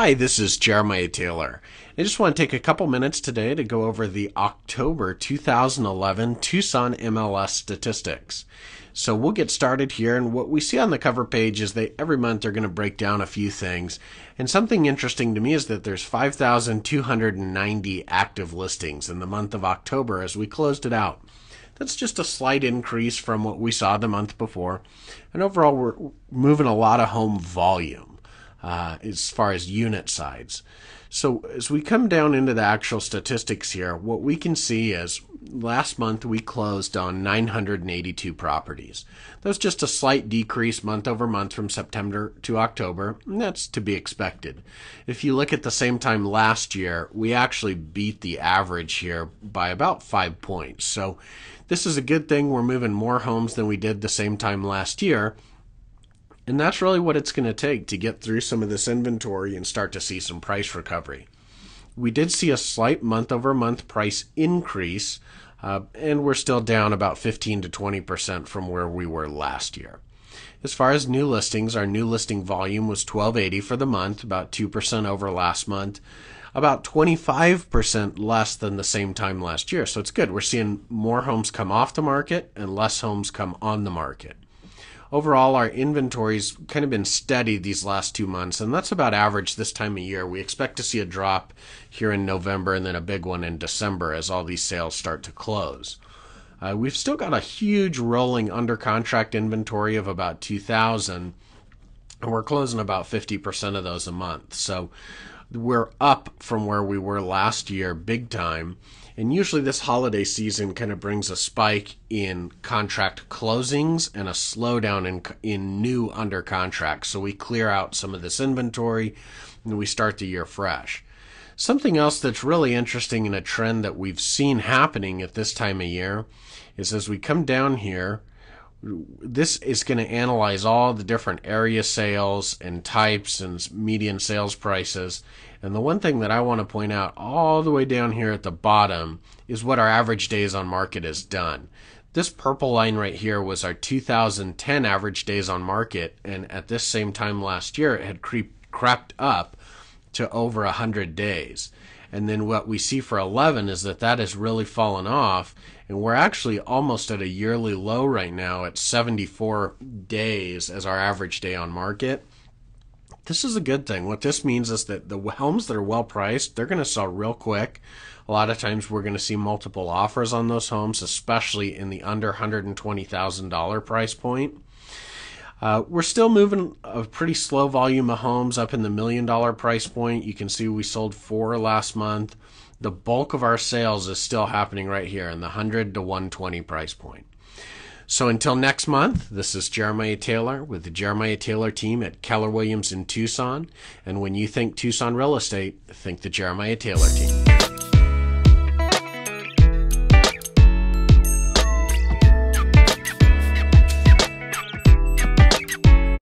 Hi, this is Jeremiah Taylor. I just want to take a couple minutes today to go over the October 2011 Tucson MLS statistics. So we'll get started here, and what we see on the cover page is that every month they're going to break down a few things. And something interesting to me is that there's 5,290 active listings in the month of October as we closed it out. That's just a slight increase from what we saw the month before. And overall, we're moving a lot of home volume. As far as unit size. So as we come down into the actual statistics here, what we can see is last month we closed on 982 properties. That was just a slight decrease month over month from September to October, and that's to be expected. If you look at the same time last year, we actually beat the average here by about 5 points. So this is a good thing. We're moving more homes than we did the same time last year. And that's really what it's going to take to get through some of this inventory and start to see some price recovery. We did see a slight month-over-month price increase, and we're still down about 15 to 20% from where we were last year. As far as new listings, our new listing volume was 1,280 for the month, about 2% over last month, about 25% less than the same time last year. So it's good. We're seeing more homes come off the market and less homes come on the market. Overall, our inventory's kind of been steady these last 2 months, and that's about average this time of year. We expect to see a drop here in November and then a big one in December as all these sales start to close. We've still got a huge rolling under contract inventory of about 2,000, and we're closing about 50% of those a month. So we're up from where we were last year big time. And usually this holiday season kind of brings a spike in contract closings and a slowdown in new under contracts. So we clear out some of this inventory and we start the year fresh. Something else that's really interesting in a trend that we've seen happening at this time of year is as we come down here, this is going to analyze all the different area sales and types and median sales prices. And the one thing that I want to point out all the way down here at the bottom is what our average days on market has done. This purple line right here was our 2010 average days on market, and at this same time last year it had crept up to over 100 days. And then what we see for 11 is that has really fallen off, and we're actually almost at a yearly low right now at 74 days as our average day on market. This is a good thing. What this means is that the homes that are well priced, they're going to sell real quick. A lot of times we're going to see multiple offers on those homes, especially in the under $120,000 price point. We're still moving a pretty slow volume of homes up in the $1 million price point. You can see we sold 4 last month. The bulk of our sales is still happening right here in the 100 to 120 price point. So until next month, this is Jeremiah Taylor with the Jeremiah Taylor team at Keller Williams in Tucson. And when you think Tucson real estate, think the Jeremiah Taylor team.